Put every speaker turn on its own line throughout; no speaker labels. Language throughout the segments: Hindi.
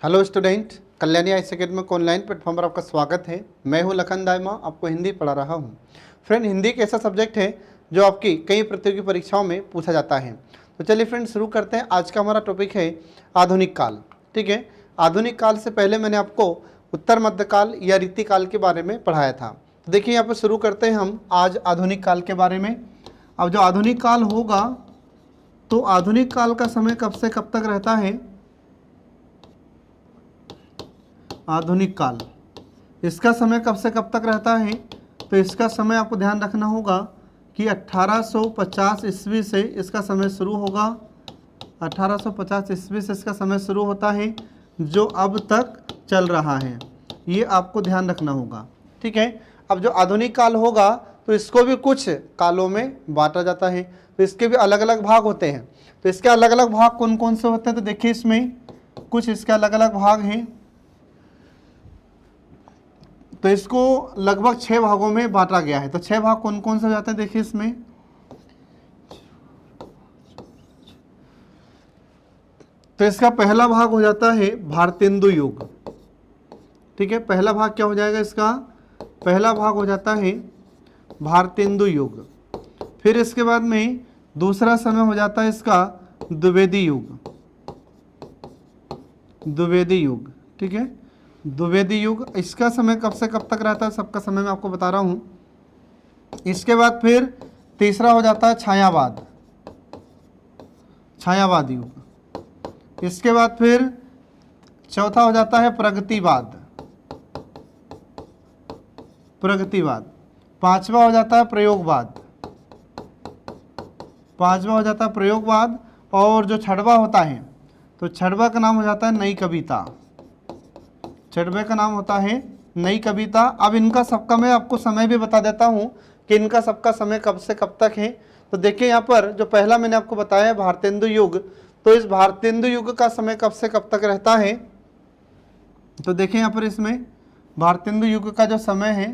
हेलो स्टूडेंट, कल्याणी आई अकेडमी को ऑनलाइन प्लेटफॉर्म पर आपका स्वागत है। मैं हूं लखन दाइमा, आपको हिंदी पढ़ा रहा हूं। फ्रेंड, हिंदी एक ऐसा सब्जेक्ट है जो आपकी कई प्रतियोगी परीक्षाओं में पूछा जाता है। तो चलिए फ्रेंड शुरू करते हैं। आज का हमारा टॉपिक है आधुनिक काल। ठीक है, आधुनिक काल से पहले मैंने आपको उत्तर मध्यकाल या रीतिकाल के बारे में पढ़ाया था। तो देखिए यहाँ पर शुरू करते हैं हम आज आधुनिक काल के बारे में। अब जो आधुनिक काल होगा, तो आधुनिक काल का समय कब से कब तक रहता है? आधुनिक काल, इसका समय कब से कब तक रहता है? तो इसका समय आपको ध्यान रखना होगा कि 1850 ईस्वी से इसका समय शुरू होगा। 1850 ईस्वी से इसका समय शुरू होता है, जो अब तक चल रहा है। ये आपको ध्यान रखना होगा। ठीक है, अब जो आधुनिक काल होगा तो इसको भी कुछ कालों में बांटा जाता है, तो इसके भी अलग अलग भाग होते हैं। तो इसके अलग अलग भाग कौन कौन से होते हैं? तो देखिए इसमें कुछ इसके अलग अलग भाग हैं। तो इसको लगभग 6 भागों में बांटा गया है। तो 6 भाग कौन कौन से हो जाते हैं? देखिए इसमें तो इसका पहला भाग हो जाता है भारतेंदु युग। ठीक है, पहला भाग क्या हो जाएगा? इसका पहला भाग हो जाता है भारतेंदु युग। फिर इसके बाद में दूसरा समय हो जाता है इसका द्विवेदी युग। द्विवेदी युग, ठीक है, द्विवेदी युग। इसका समय कब से कब तक रहता है? सबका समय मैं आपको बता रहा हूं। इसके बाद फिर तीसरा हो जाता है छायावाद, छायावाद युग। इसके बाद फिर चौथा हो जाता है प्रगतिवाद, प्रगतिवाद। पांचवा हो जाता है प्रयोगवाद, पांचवा हो जाता है प्रयोगवाद। और जो छठवा होता है, तो छठवा का नाम हो जाता है नई कविता। छठवे का नाम होता है नई कविता। अब इनका सबका मैं आपको समय भी बता देता हूं कि इनका सबका समय कब से कब तक है। तो देखिए यहाँ पर जो पहला मैंने आपको बताया भारतेंदु युग, तो इस भारतेंदु युग का समय कब से कब तक रहता है? तो देखिए यहाँ पर इसमें भारतेंदु युग का जो समय है,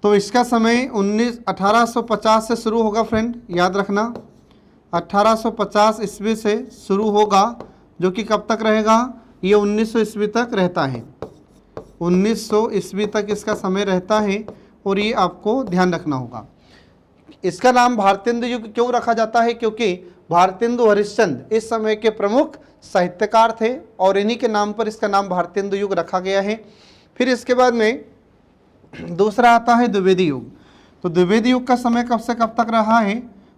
तो इसका समय 1850 से शुरू होगा। फ्रेंड याद रखना, 1850 ईस्वी से शुरू होगा, जो कि कब तक रहेगा? ये 1900 ईस्वी तक रहता है। 1900 ईस्वी तक इसका समय रहता है, और ये आपको ध्यान रखना होगा। इसका नाम भारतेंदु युग क्यों रखा जाता है? क्योंकि भारतेंदु हरिश्चंद्र इस समय के प्रमुख साहित्यकार थे, और इन्हीं के नाम पर इसका नाम भारतेंदु युग रखा गया है। फिर इसके बाद में दूसरा आता है द्विवेदी युग। तो द्विवेदी युग का समय कब से कब तक रहा है?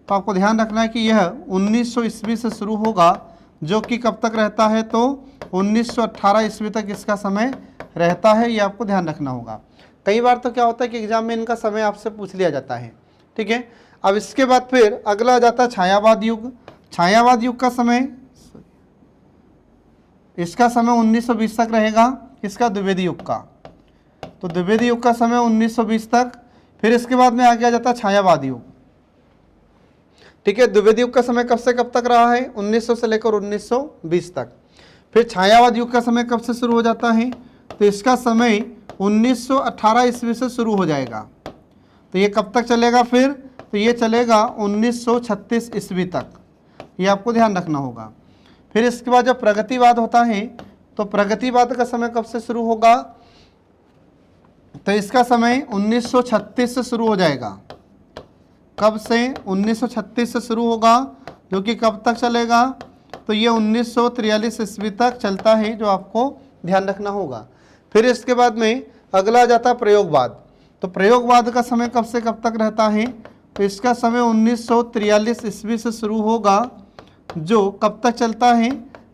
तो आपको ध्यान रखना है कि यह 1900 ईस्वी से शुरू होगा, जो कि कब तक रहता है? तो 1918 ईस्वी तक इसका समय रहता है। ये आपको ध्यान रखना होगा। कई बार तो क्या होता है कि एग्जाम में इनका समय आपसे पूछ लिया जाता है। ठीक है, अब इसके बाद फिर अगला आ जाता है छायावाद युग। छायावाद युग का समय, इसका समय 1920 तक रहेगा, इसका द्विवेदी युग का। तो द्विवेदी युग का समय 1920 तक। फिर इसके बाद में आगे आ जाता है छायावाद युग। ठीक है, द्विवेदी युग का समय कब से कब तक रहा है? 1900 से लेकर 1920 तक। फिर छायावाद युग का समय कब से शुरू हो जाता है? तो इसका समय 1918 ईस्वी से शुरू हो जाएगा। तो ये कब तक चलेगा फिर? तो ये चलेगा 1936 ईस्वी तक। ये आपको ध्यान रखना होगा। फिर इसके बाद जब प्रगतिवाद होता है, तो प्रगतिवाद का समय कब से शुरू होगा? तो इसका समय 1936 से शुरू हो जाएगा। कब से? 1936 से शुरू होगा, जो कि कब तक चलेगा? तो ये 1943 ईस्वी तक चलता है, जो आपको ध्यान रखना होगा। फिर इसके बाद में अगला आ जाता है प्रयोगवाद। तो प्रयोगवाद का समय कब से कब तक रहता है? तो इसका समय 1943 ईस्वी से शुरू होगा, जो कब तक चलता है?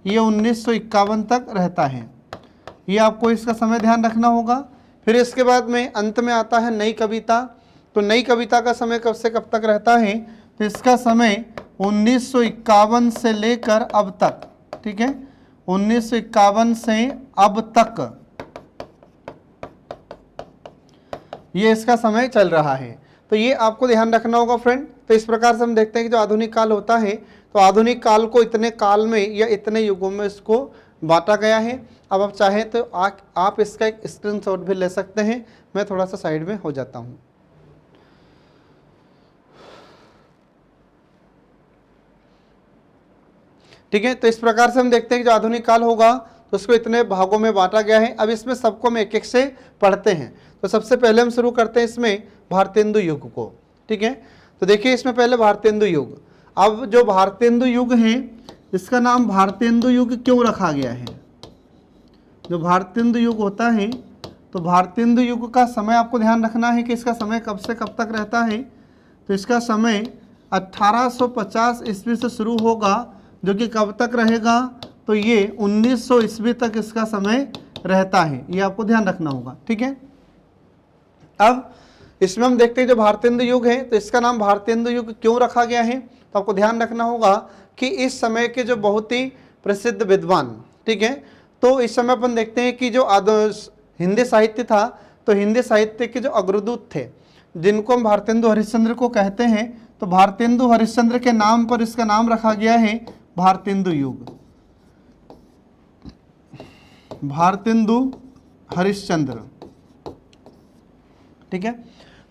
ये 1951 तक रहता है। ये आपको इसका समय ध्यान रखना होगा। फिर इसके बाद में अंत में आता है नई कविता। तो नई कविता का समय कब से कब तक रहता है? तो इसका समय 1951 से लेकर अब तक। ठीक है, 1951 से अब तक ये इसका समय चल रहा है। तो ये आपको ध्यान रखना होगा फ्रेंड। तो इस प्रकार से हम देखते हैं कि जो आधुनिक काल होता है, तो आधुनिक काल को इतने काल में या इतने युगों में इसको बांटा गया है। अब आप चाहें तो आप इसका एक स्क्रीनशॉट भी ले सकते हैं। मैं थोड़ा सा साइड में हो जाता हूँ। ठीक है। तो इस प्रकार से हम देखते हैं कि जो आधुनिक काल होगा तो उसको इतने भागों में बांटा गया है। अब इसमें सबको हम एक एक से पढ़ते हैं। तो सबसे पहले हम शुरू करते हैं इसमें भारतेंदु युग को। ठीक है, तो देखिए इसमें पहले भारतेंदु युग। अब जो भारतेंदु युग है इसका नाम भारतेंदु युग क्यों रखा गया है? जो भारतेंदु युग होता है तो भारतेंदु युग का समय आपको ध्यान रखना है कि इसका समय कब से कब तक रहता है। तो इसका समय 1850 ईस्वी से शुरू होगा, जो कि कब तक रहेगा? तो ये 1900 ईस्वी तक इसका समय रहता है, ये आपको ध्यान रखना होगा। ठीक है, अब इसमें हम देखते हैं जो भारतेंदु युग है तो इसका नाम भारतेंदु युग क्यों रखा गया है। तो आपको ध्यान रखना होगा कि इस समय के जो बहुत ही प्रसिद्ध विद्वान, ठीक है, तो इस समय अपन देखते हैं कि जो हिंदी साहित्य था तो हिंदी साहित्य के जो अग्रदूत थे जिनको हम भारतेंदु हरिश्चंद्र को कहते हैं, तो भारतेंदु हरिश्चंद्र के नाम पर इसका नाम रखा गया है भारतेंदु युग। भारतेंदु हरिश्चंद्र, ठीक है,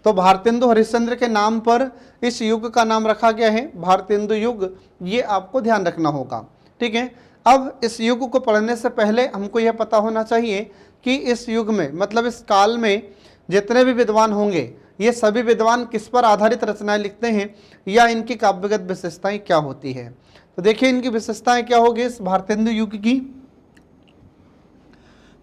तो भारतेंदु हरिश्चंद्र के नाम पर इस युग का नाम रखा गया है भारतेंदु युग, ये आपको ध्यान रखना होगा। ठीक है, अब इस युग को पढ़ने से पहले हमको यह पता होना चाहिए कि इस युग में मतलब इस काल में जितने भी विद्वान होंगे ये सभी विद्वान किस पर आधारित रचनाएं लिखते हैं या इनकी काव्यगत विशेषताएं क्या होती है। तो देखिए इनकी विशेषताएं क्या होगी इस भारतेंदु युग की।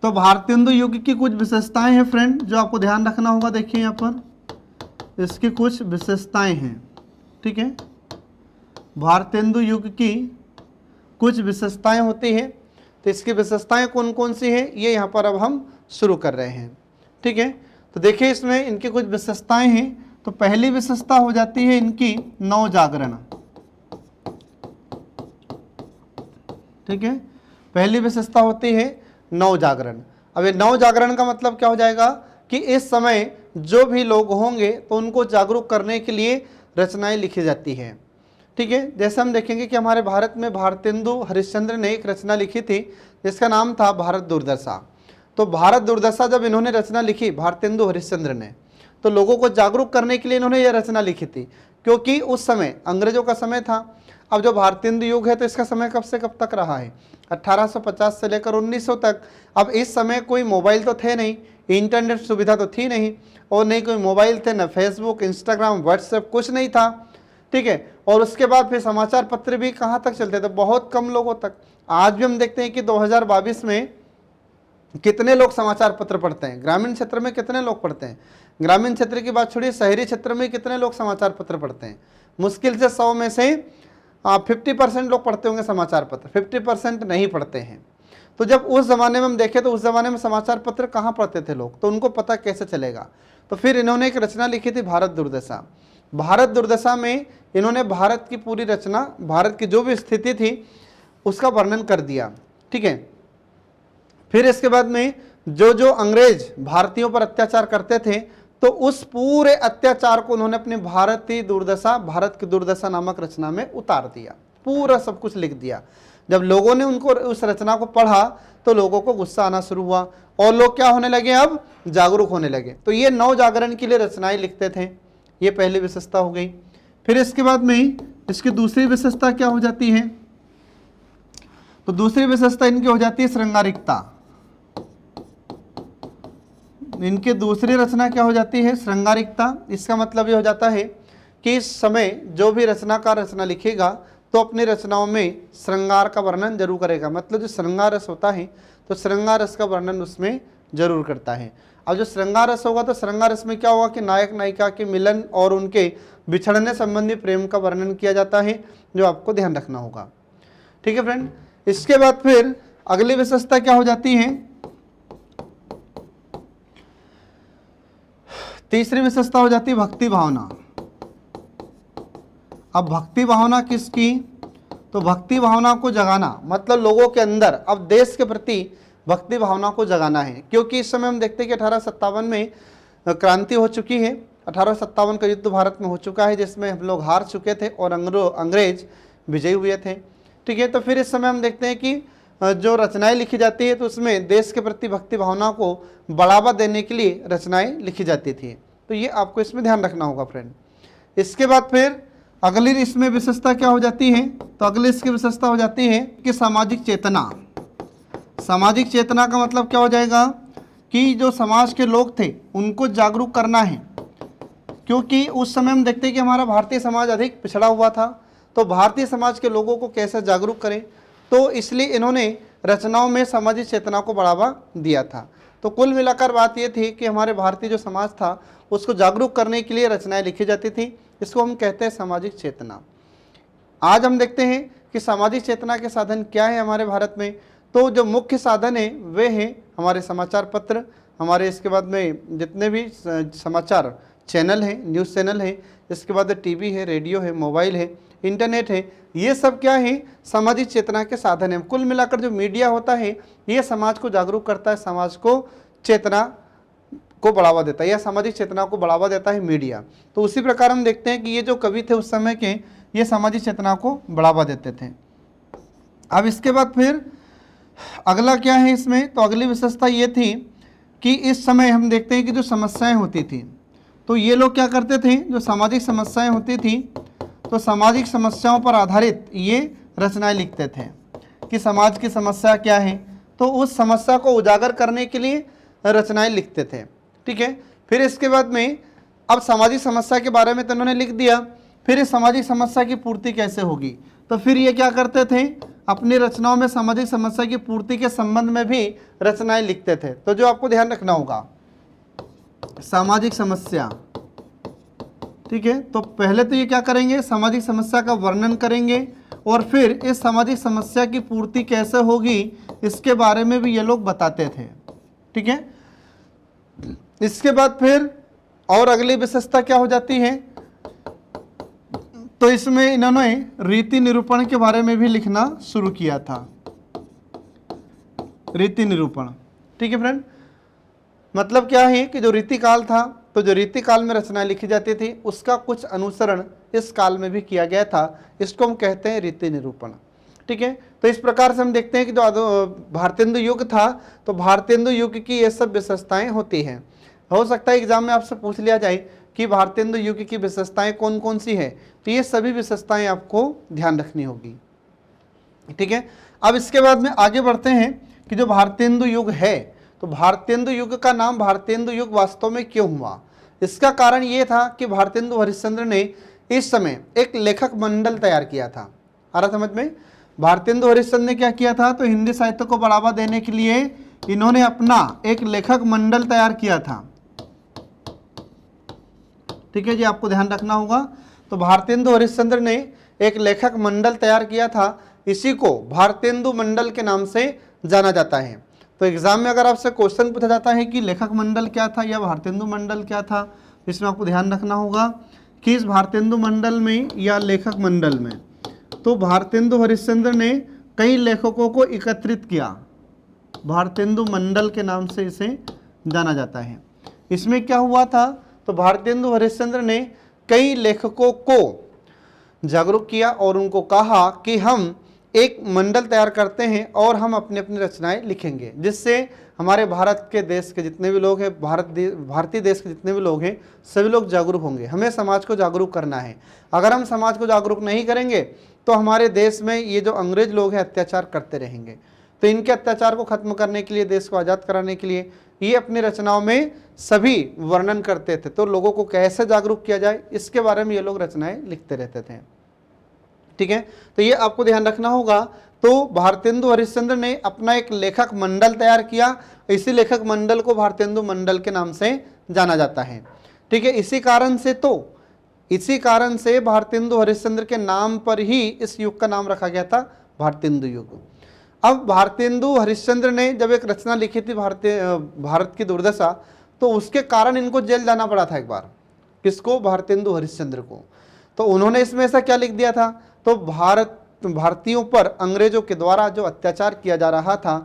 तो भारतेंदु युग की कुछ विशेषताएं हैं फ्रेंड जो आपको ध्यान रखना होगा। देखिए यहाँ पर इसकी कुछ विशेषताएं हैं। ठीक है, भारतेंदु युग की कुछ विशेषताएं होती हैं। तो इसकी विशेषताएं कौन कौन सी हैं ये यहाँ पर अब हम शुरू कर रहे हैं। ठीक है, तो देखिए इसमें इनकी कुछ विशेषताएं हैं। तो पहली विशेषता हो जाती है इनकी नव जागरण। ठीक है, पहली विशेषता होती है नव जागरण। अब ये नव जागरण का मतलब क्या हो जाएगा कि इस समय जो भी लोग होंगे तो उनको जागरूक करने के लिए रचनाएं लिखी जाती हैं। ठीक है, जैसे हम देखेंगे कि हमारे भारत में भारतेंदु हरिश्चंद्र ने एक रचना लिखी थी जिसका नाम था भारत दुर्दशा। तो भारत दुर्दशा जब इन्होंने रचना लिखी भारतेंदु हरिश्चंद्र ने, तो लोगों को जागरूक करने के लिए इन्होंने यह रचना लिखी थी, क्योंकि उस समय अंग्रेजों का समय था। अब जो भारतेंदु युग है तो इसका समय कब से कब तक रहा है? 1850 से लेकर 1900 तक। अब इस समय कोई मोबाइल तो थे नहीं, इंटरनेट सुविधा तो थी नहीं, और नहीं कोई मोबाइल थे, न फेसबुक, इंस्टाग्राम, व्हाट्सएप, कुछ नहीं था। ठीक है, और उसके बाद फिर समाचार पत्र भी कहाँ तक चलते थे? बहुत कम लोगों तक। आज भी हम देखते हैं कि 2022 में कितने लोग समाचार पत्र पढ़ते हैं, ग्रामीण क्षेत्र में कितने लोग पढ़ते हैं, ग्रामीण क्षेत्र की बात छोड़िए शहरी क्षेत्र में कितने लोग समाचार पत्र पढ़ते हैं? मुश्किल से 100 में से 50% लोग पढ़ते होंगे समाचार पत्र, 50% नहीं पढ़ते हैं। तो जब उस ज़माने में हम देखें तो उस ज़माने में समाचार पत्र कहाँ पढ़ते थे लोग, तो उनको पता कैसे चलेगा? तो फिर इन्होंने एक रचना लिखी थी भारत दुर्दशा। भारत दुर्दशा में इन्होंने भारत की पूरी रचना, भारत की जो भी स्थिति थी उसका वर्णन कर दिया। ठीक है, फिर इसके बाद में जो जो अंग्रेज भारतीयों पर अत्याचार करते थे तो उस पूरे अत्याचार को उन्होंने अपनी भारतीय दुर्दशा, भारत की दुर्दशा नामक रचना में उतार दिया, पूरा सब कुछ लिख दिया। जब लोगों ने उनको उस रचना को पढ़ा तो लोगों को गुस्सा आना शुरू हुआ और लोग क्या होने लगे, अब जागरूक होने लगे। तो ये नव जागरण के लिए रचनाएं लिखते थे, ये पहली विशेषता हो गई। फिर इसके बाद में इसकी दूसरी विशेषता क्या हो जाती है? तो दूसरी विशेषता इनकी हो जाती है श्रृंगारिकता। इनकी दूसरी रचना क्या हो जाती है? श्रृंगारिकता। इसका मतलब ये हो जाता है कि इस समय जो भी रचनाकार रचना लिखेगा तो अपनी रचनाओं में श्रृंगार का वर्णन जरूर करेगा। मतलब जो श्रृंगार रस होता है तो श्रृंगार रस का वर्णन उसमें जरूर करता है। अब जो श्रृंगार रस होगा तो श्रृंगार रस में क्या होगा कि नायक नायिका के मिलन और उनके बिछड़ने संबंधी प्रेम का वर्णन किया जाता है, जो आपको ध्यान रखना होगा। ठीक है फ्रेंड, इसके बाद फिर अगली विशेषता क्या हो जाती है? तीसरी विशेषता हो जाती है भक्ति भावना। अब भक्ति भावना किसकी? तो भक्ति भावना को जगाना, मतलब लोगों के अंदर अब देश के प्रति भक्ति भावना को जगाना है। क्योंकि इस समय हम देखते हैं कि 1857 में क्रांति हो चुकी है। 1857 का युद्ध भारत में हो चुका है जिसमें हम लोग हार चुके थे और अंग्रेज विजयी हुए थे। ठीक है, तो फिर इस समय हम देखते हैं कि जो रचनाएं लिखी जाती है तो उसमें देश के प्रति भक्ति भावना को बढ़ावा देने के लिए रचनाएं लिखी जाती थी। तो ये आपको इसमें ध्यान रखना होगा फ्रेंड। इसके बाद फिर अगली इसमें विशेषता क्या हो जाती है, तो अगली इसकी विशेषता हो जाती है कि सामाजिक चेतना। सामाजिक चेतना का मतलब क्या हो जाएगा कि जो समाज के लोग थे उनको जागरूक करना है, क्योंकि उस समय हम देखते हैं कि हमारा भारतीय समाज अधिक पिछड़ा हुआ था, तो भारतीय समाज के लोगों को कैसे जागरूक करें, तो इसलिए इन्होंने रचनाओं में सामाजिक चेतना को बढ़ावा दिया था। तो कुल मिलाकर बात ये थी कि हमारे भारतीय जो समाज था उसको जागरूक करने के लिए रचनाएं लिखी जाती थी, इसको हम कहते हैं सामाजिक चेतना। आज हम देखते हैं कि सामाजिक चेतना के साधन क्या है हमारे भारत में, तो जो मुख्य साधन है वे हैं हमारे समाचार पत्र, हमारे इसके बाद में जितने भी समाचार चैनल हैं, न्यूज़ चैनल हैं, इसके बाद टीवी है, रेडियो है, मोबाइल है, इंटरनेट है, ये सब क्या है सामाजिक चेतना के साधन हैं। कुल मिलाकर जो मीडिया होता है ये समाज को जागरूक करता है, समाज को चेतना को बढ़ावा देता है या सामाजिक चेतना को बढ़ावा देता है मीडिया। तो उसी प्रकार हम देखते हैं कि ये जो कवि थे उस समय के, ये सामाजिक चेतना को बढ़ावा देते थे। अब इसके बाद फिर अगला क्या है इसमें, तो अगली विशेषता ये थी कि इस समय हम देखते हैं कि जो समस्याएं होती थी, तो ये लोग क्या करते थे, जो सामाजिक समस्याएं होती थी तो सामाजिक समस्याओं पर आधारित ये रचनाएं लिखते थे कि समाज की समस्या क्या है, तो उस समस्या को उजागर करने के लिए रचनाएं लिखते थे। ठीक है, फिर इसके बाद में अब सामाजिक समस्या के बारे में तो उन्होंने लिख दिया, फिर इस सामाजिक समस्या की पूर्ति कैसे होगी, तो फिर ये क्या करते थे, अपनी रचनाओं में सामाजिक समस्या की पूर्ति के संबंध में भी रचनाएं लिखते थे। तो जो आपको ध्यान रखना होगा, सामाजिक समस्या, ठीक है, तो पहले तो ये क्या करेंगे, सामाजिक समस्या का वर्णन करेंगे और फिर इस सामाजिक समस्या की पूर्ति कैसे होगी इसके बारे में भी ये लोग बताते थे। ठीक है, इसके बाद फिर और अगली विशेषता क्या हो जाती है, तो इसमें इन्होंने रीति निरूपण के बारे में भी लिखना शुरू किया था। रीति निरूपण, ठीक है फ्रेंड, मतलब क्या है कि जो रीति काल था, तो जो रीति काल में रचनाएं लिखी जाती थी उसका कुछ अनुसरण इस काल में भी किया गया था, इसको हम कहते हैं रीति निरूपण। ठीक है, तो इस प्रकार से हम देखते हैं कि जो भारतेंदु युग था, तो भारतेंदु युग की ये सब विशेषताएं होती हैं। हो सकता है एग्जाम में आपसे पूछ लिया जाए कि भारतेंदु युग की विशेषताएं कौन कौन सी है, तो ये सभी विशेषताएं आपको ध्यान रखनी होगी। ठीक है, अब इसके बाद में आगे बढ़ते हैं कि जो भारतेंदु युग है, तो भारतेंदु युग का नाम भारतेंदु युग वास्तव में क्यों हुआ, इसका कारण ये था कि भारतेंदु हरिश्चंद्र ने इस समय एक लेखक मंडल तैयार किया था। आ रहा समझ में, भारतेंदु हरिश्चंद्र ने क्या किया था, तो हिंदी साहित्य को बढ़ावा देने के लिए इन्होंने अपना एक लेखक मंडल तैयार किया था। ठीक है जी, आपको ध्यान रखना होगा, तो भारतेंदु हरिश्चंद्र ने एक लेखक मंडल तैयार किया था, इसी को भारतेंदु मंडल के नाम से जाना जाता है। तो एग्जाम में अगर आपसे क्वेश्चन पूछा जाता है कि लेखक मंडल क्या था या भारतेंदु मंडल क्या था, इसमें आपको ध्यान रखना होगा कि इस भारतेंदु मंडल में या लेखक मंडल में, तो भारतेंदु हरिश्चंद्र ने कई लेखकों को एकत्रित किया, भारतेंदु मंडल के नाम से इसे जाना जाता है। इसमें क्या हुआ था, तो भारतेंदु हरिश्चंद्र ने कई लेखकों को जागरूक किया और उनको कहा कि हम एक मंडल तैयार करते हैं और हम अपनी अपनी रचनाएं लिखेंगे, जिससे हमारे भारत के देश के जितने भी लोग हैं, भारतीय देश के जितने भी लोग हैं, सभी लोग जागरूक होंगे। हमें समाज को जागरूक करना है। अगर हम समाज को जागरूक नहीं करेंगे तो हमारे देश में ये जो अंग्रेज लोग हैं अत्याचार करते रहेंगे। तो इनके अत्याचार को खत्म करने के लिए, देश को आज़ाद कराने के लिए ये अपनी रचनाओं में सभी वर्णन करते थे। तो लोगों को कैसे जागरूक किया जाए इसके बारे में ये लोग रचनाएं लिखते रहते थे। ठीक है, तो ये आपको ध्यान रखना होगा। तो भारतेंदु हरिश्चंद्र ने अपना एक लेखक मंडल तैयार किया, इसी लेखक मंडल को भारतेंदु मंडल के नाम से जाना जाता है। ठीक है, इसी कारण से भारतेंदु हरिश्चंद्र के नाम पर ही इस युग का नाम रखा गया था भारतेंदु युग। अब भारतेंदु हरिश्चंद्र ने जब एक रचना लिखी थी भारत की दुर्दशा, तो उसके कारण इनको जेल जाना पड़ा था एक बार। किसको? भारतेंदु हरिश्चंद्र को। तो उन्होंने इसमें ऐसा क्या लिख दिया था, तो भारतीयों पर अंग्रेजों के द्वारा जो अत्याचार किया जा रहा था,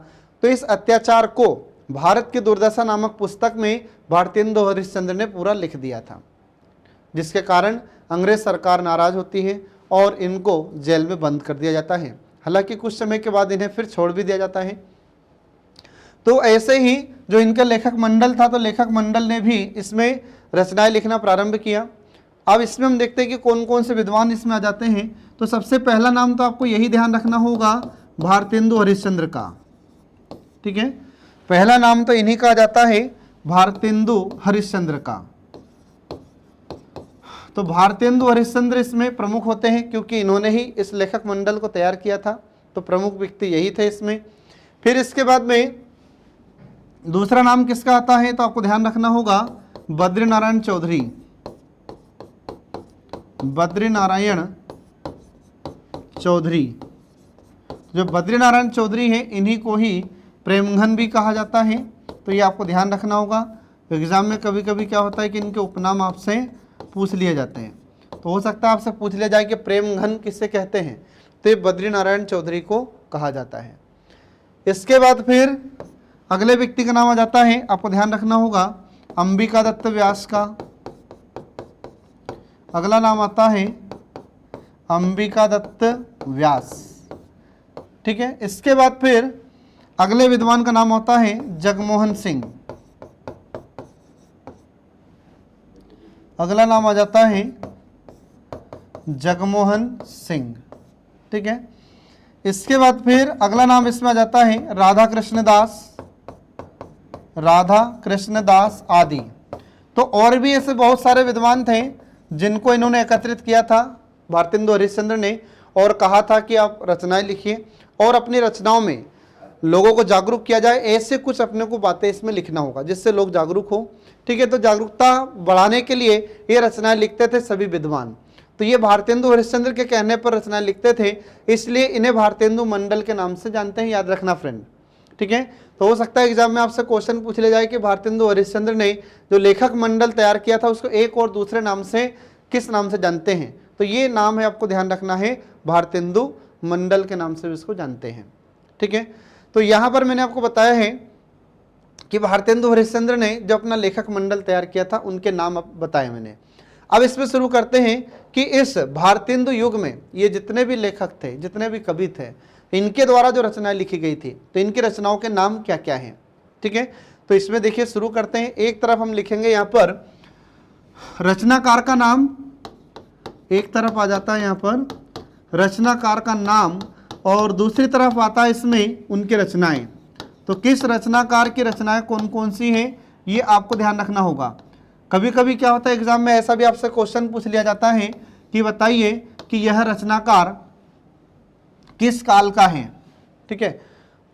तो इस अत्याचार को भारत की दुर्दशा नामक पुस्तक में भारतेंदु हरिश्चंद्र ने पूरा लिख दिया था, जिसके कारण अंग्रेज सरकार नाराज होती है और इनको जेल में बंद कर दिया जाता है। हालांकि कुछ समय के बाद इन्हें फिर छोड़ भी दिया जाता है। तो ऐसे ही जो इनका लेखक मंडल था, तो लेखक मंडल ने भी इसमें रचनाएं लिखना प्रारंभ किया अब इसमें हम देखते हैं कि कौन कौन से विद्वान इसमें आ जाते हैं। तो सबसे पहला नाम तो आपको यही ध्यान रखना होगा, भारतेंदु हरिश्चंद्र का। ठीक है, पहला नाम तो इन्हीं का आ जाता है, भारतेंदु हरिश्चंद्र का। तो भारतेंदु हरिश्चंद्र इसमें प्रमुख होते हैं क्योंकि इन्होंने ही इस लेखक मंडल को तैयार किया था, तो प्रमुख व्यक्ति यही थे इसमें। फिर इसके बाद में दूसरा नाम किसका आता है, तो आपको ध्यान रखना होगा बद्रीनारायण चौधरी। बद्रीनारायण चौधरी, जो बद्रीनारायण चौधरी है इन्हीं को ही प्रेमघन भी कहा जाता है। तो ये आपको ध्यान रखना होगा, एग्जाम में कभी कभी क्या होता है कि इनके उपनाम आपसे पूछ लिए जाते हैं। तो हो सकता है आपसे पूछ लिया जाए कि प्रेमघन किससे कहते हैं, तो ये बद्रीनारायण चौधरी को कहा जाता है। इसके बाद फिर अगले व्यक्ति का नाम आ जाता है, आपको ध्यान रखना होगा अंबिका दत्त व्यास का। अगला नाम आता है अंबिका दत्त व्यास। ठीक है, इसके बाद फिर अगले विद्वान का नाम होता है जगमोहन सिंह। अगला नाम आ जाता है जगमोहन सिंह। ठीक है, इसके बाद फिर अगला नाम इसमें आ जाता है राधा कृष्ण दास, राधा कृष्ण दास आदि। तो और भी ऐसे बहुत सारे विद्वान थे जिनको इन्होंने एकत्रित किया था भारतेंदु हरिश्चंद्र ने, और कहा था कि आप रचनाएं लिखिए और अपनी रचनाओं में लोगों को जागरूक किया जाए। ऐसे कुछ अपने को बातें इसमें लिखना होगा जिससे लोग जागरूक हो। ठीक है, तो जागरूकता बढ़ाने के लिए ये रचनाएं लिखते थे सभी विद्वान। तो ये भारतेंदु हरिश्चंद्र के कहने पर रचनाएं लिखते थे, इसलिए इन्हें भारतेंदु मंडल के नाम से जानते हैं, याद रखना फ्रेंड। ठीक है, तो हो सकता है एग्जाम में आपसे क्वेश्चन पूछ ले जाए कि भारतेंदु हरिश्चंद्र ने जो लेखक मंडल तैयार किया था उसको एक और दूसरे नाम से किस नाम से जानते हैं, तो ये नाम है, आपको ध्यान रखना है, भारतेंदु मंडल के नाम से भी इसको जानते हैं। ठीक है, तो यहाँ पर मैंने आपको बताया है कि भारतेंदु हरिश्चंद्र ने जो अपना लेखक मंडल तैयार किया था उनके नाम अब बताए मैंने। अब इसमें शुरू करते हैं कि इस भारतेंदु युग में ये जितने भी लेखक थे, जितने भी कवि थे, इनके द्वारा जो रचनाएं लिखी गई थी, तो इनकी रचनाओं के नाम क्या क्या हैं। ठीक है, तो इसमें देखिए शुरू करते हैं। एक तरफ हम लिखेंगे यहाँ पर रचनाकार का नाम, एक तरफ आ जाता है यहाँ पर रचनाकार का नाम, और दूसरी तरफ आता है इसमें उनकी रचनाएं। तो किस रचनाकार की रचनाएं कौन कौन सी हैं ये आपको ध्यान रखना होगा। कभी कभी क्या होता है एग्जाम में ऐसा भी आपसे क्वेश्चन पूछ लिया जाता है कि बताइए कि यह रचनाकार किस काल का है। ठीक है,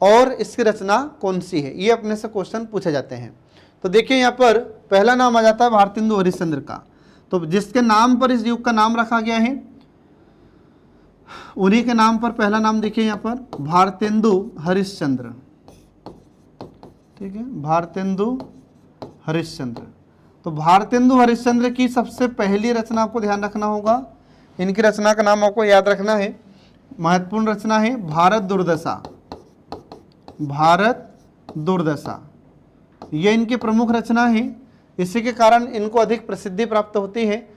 और इसकी रचना कौन सी है, ये अपने से क्वेश्चन पूछे जाते हैं। तो देखिए यहाँ पर पहला नाम आ जाता है भारतेंदु हरिश्चंद्र का। तो जिसके नाम पर इस युग का नाम रखा गया है उन्हीं के नाम पर पहला नाम देखिए यहाँ पर भारतेंदु हरिश्चंद्र। ठीक है, भारतेंदु हरिश्चंद्र। तो भारतेंदु हरिश्चंद्र की सबसे पहली रचना आपको ध्यान रखना होगा, इनकी रचना का नाम आपको याद रखना है, महत्वपूर्ण रचना है भारत दुर्दशा। भारत दुर्दशा ये इनकी प्रमुख रचना है, इसी के कारण इनको अधिक प्रसिद्धि प्राप्त होती है।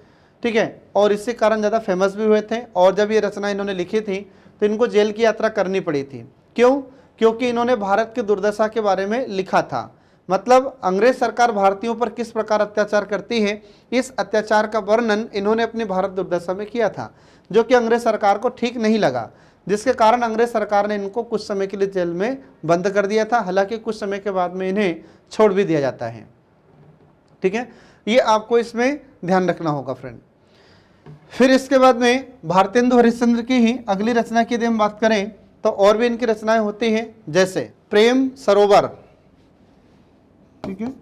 ठीक है, और इसी कारण ज़्यादा फेमस भी हुए थे। और जब ये रचना इन्होंने लिखी थी तो इनको जेल की यात्रा करनी पड़ी थी। क्यों? क्योंकि इन्होंने भारत की दुर्दशा के बारे में लिखा था। मतलब अंग्रेज सरकार भारतीयों पर किस प्रकार अत्याचार करती है, इस अत्याचार का वर्णन इन्होंने अपनी भारत दुर्दशा में किया था, जो कि अंग्रेज सरकार को ठीक नहीं लगा, जिसके कारण अंग्रेज सरकार ने इनको कुछ समय के लिए जेल में बंद कर दिया था। हालांकि कुछ समय के बाद में इन्हें छोड़ भी दिया जाता है। ठीक है, ये आपको इसमें ध्यान रखना होगा फ्रेंड। फिर इसके बाद में भारतेंदु हरिश्चंद्र की ही अगली रचना की यदि हम बात करें तो और भी इनकी रचनाएं होती हैं, जैसे प्रेम सरोवर। ठीक है,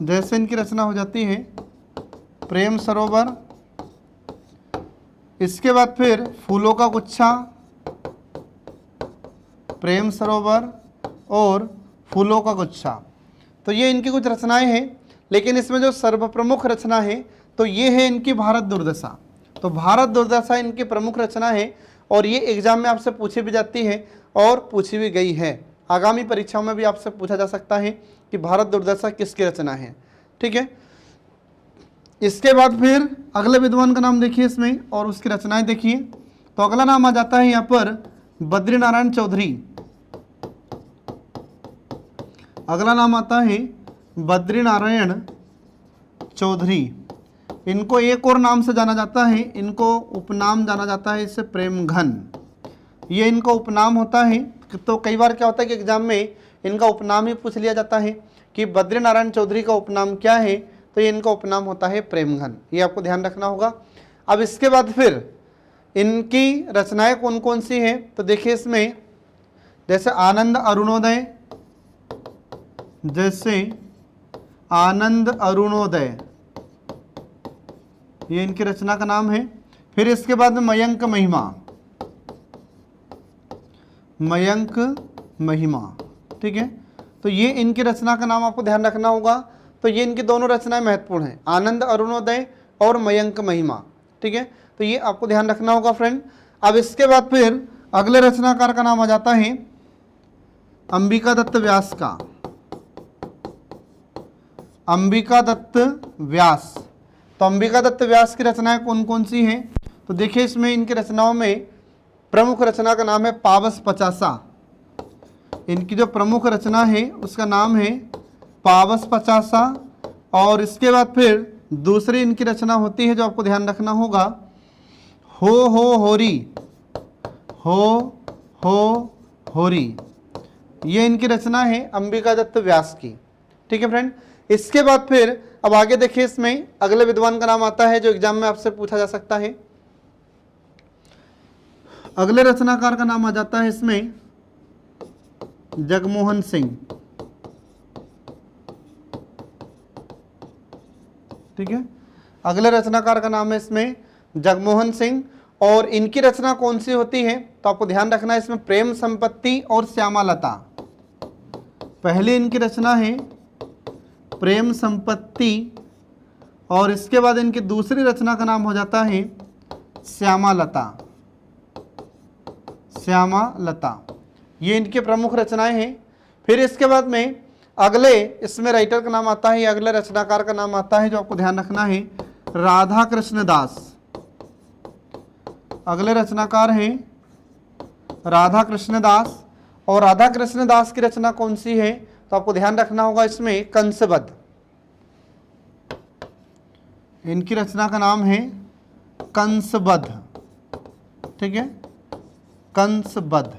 जैसे इनकी रचना हो जाती है प्रेम सरोवर। इसके बाद फिर फूलों का गुच्छा, प्रेम सरोवर और फूलों का गुच्छा। तो ये इनकी कुछ रचनाएं हैं, लेकिन इसमें जो सर्वप्रमुख रचना है तो ये है इनकी भारत दुर्दशा। तो भारत दुर्दशा इनकी प्रमुख रचना है और ये एग्जाम में आपसे पूछी भी जाती है और पूछी भी गई है। आगामी परीक्षाओं में भी आपसे पूछा जा सकता है कि भारत दुर्दशा किसकी रचना है। ठीक है, इसके बाद फिर अगले विद्वान का नाम देखिए इसमें और उसकी रचनाएं देखिए। तो अगला नाम आ जाता है यहाँ पर बद्रीनारायण चौधरी। अगला नाम आता है बद्रीनारायण चौधरी। इनको एक और नाम से जाना जाता है, इनको उपनाम जाना जाता है, इससे प्रेम घन, ये इनका उपनाम होता है। तो कई बार क्या होता है कि एग्जाम में इनका उपनाम ही पूछ लिया जाता है कि बद्री नारायण चौधरी का उपनाम क्या है, तो ये इनका उपनाम होता है प्रेमघन, ये आपको ध्यान रखना होगा। अब इसके बाद फिर इनकी रचनाएं कौन कौन सी हैं, तो देखिए इसमें जैसे आनंद अरुणोदय, जैसे आनंद अरुणोदय, ये इनकी रचना का नाम है। फिर इसके बाद में मयंक महिमा, मयंक महिमा, ठीक है, तो ये इनकी रचना का नाम आपको ध्यान रखना होगा। तो ये इनकी दोनों रचनाएं महत्वपूर्ण हैं, आनंद अरुणोदय और मयंक महिमा, ठीक है, तो ये आपको ध्यान रखना होगा फ्रेंड। अब इसके बाद फिर अगले रचनाकार का नाम आ जाता है अंबिका दत्त व्यास का, अंबिका दत्त व्यास। तो अंबिका दत्त व्यास की रचनाएं कौन कौन सी हैं, तो देखिए इसमें इनकी रचनाओं में प्रमुख रचना का नाम है पावस पचासा, इनकी जो प्रमुख रचना है उसका नाम है पावस पचासा। और इसके बाद फिर दूसरी इनकी रचना होती है जो आपको ध्यान रखना होगा, हो होरी, हो होरी, ये इनकी रचना है अंबिका दत्त व्यास की, ठीक है फ्रेंड। इसके बाद फिर अब आगे देखिए इसमें अगले विद्वान का नाम आता है जो एग्जाम में आपसे पूछा जा सकता है। अगले रचनाकार का नाम आ जाता है इसमें जगमोहन सिंह, ठीक है, अगले रचनाकार का नाम है इसमें जगमोहन सिंह। और इनकी रचना कौन सी होती है, तो आपको ध्यान रखना है इसमें प्रेम संपत्ति और श्यामालता। पहली इनकी रचना है प्रेम संपत्ति और इसके बाद इनकी दूसरी रचना का नाम हो जाता है श्यामालता, श्यामालता, ये इनके प्रमुख रचनाएं हैं। फिर इसके बाद में अगले इसमें राइटर का नाम आता है, अगले रचनाकार का नाम आता है जो आपको ध्यान रखना है राधा कृष्ण दास। अगले रचनाकार हैं राधा कृष्ण दास। और राधा कृष्ण दास की रचना कौन सी है, तो आपको ध्यान रखना होगा इसमें कंसबद्ध, इनकी रचना का नाम है कंसबद्ध, ठीक है, कंसबद्ध,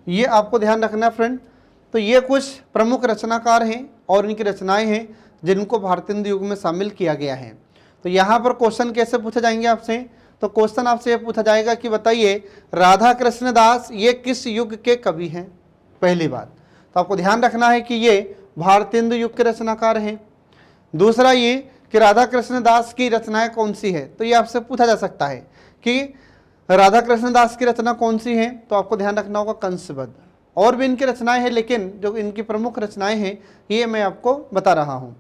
ये आपको ध्यान रखना है फ्रेंड। तो ये कुछ प्रमुख रचनाकार हैं और इनकी रचनाएं हैं जिनको भारतीय हिंदू युग में शामिल किया गया है। तो यहाँ पर क्वेश्चन कैसे पूछे जाएंगे आपसे, तो क्वेश्चन आपसे ये पूछा जाएगा कि बताइए राधा कृष्ण दास ये किस युग के कवि हैं, पहली बात। तो आपको ध्यान रखना है कि ये भारतीय हिंदू युग के रचनाकार हैं। दूसरा ये कि राधा कृष्ण दास की रचनाएं कौन सी है, तो ये आपसे पूछा जा सकता है कि राधा कृष्ण दास की रचना कौन सी है, तो आपको ध्यान रखना होगा कंसबद्ध। और भी इनकी रचनाएं हैं लेकिन जो इनकी प्रमुख रचनाएं हैं ये मैं आपको बता रहा हूँ।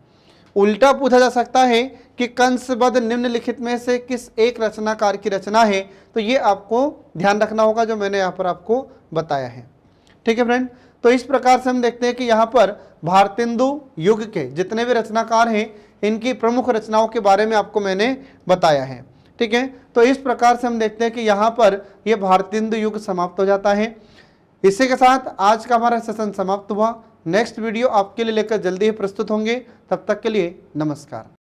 उल्टा पूछा जा सकता है कि कंसबद्ध निम्नलिखित में से किस एक रचनाकार की रचना है, तो ये आपको ध्यान रखना होगा जो मैंने यहाँ पर आपको बताया है, ठीक है फ्रेंड। तो इस प्रकार से हम देखते हैं कि यहाँ पर भारतीय हिंदू युग के जितने भी रचनाकार हैं इनकी प्रमुख रचनाओं के बारे में आपको मैंने बताया है, ठीक है। तो इस प्रकार से हम देखते हैं कि यहाँ पर यह भारतीय हिंदू युग समाप्त हो जाता है। इसी के साथ आज का हमारा सेशन समाप्त हुआ। नेक्स्ट वीडियो आपके लिए लेकर जल्दी ही प्रस्तुत होंगे, तब तक के लिए नमस्कार।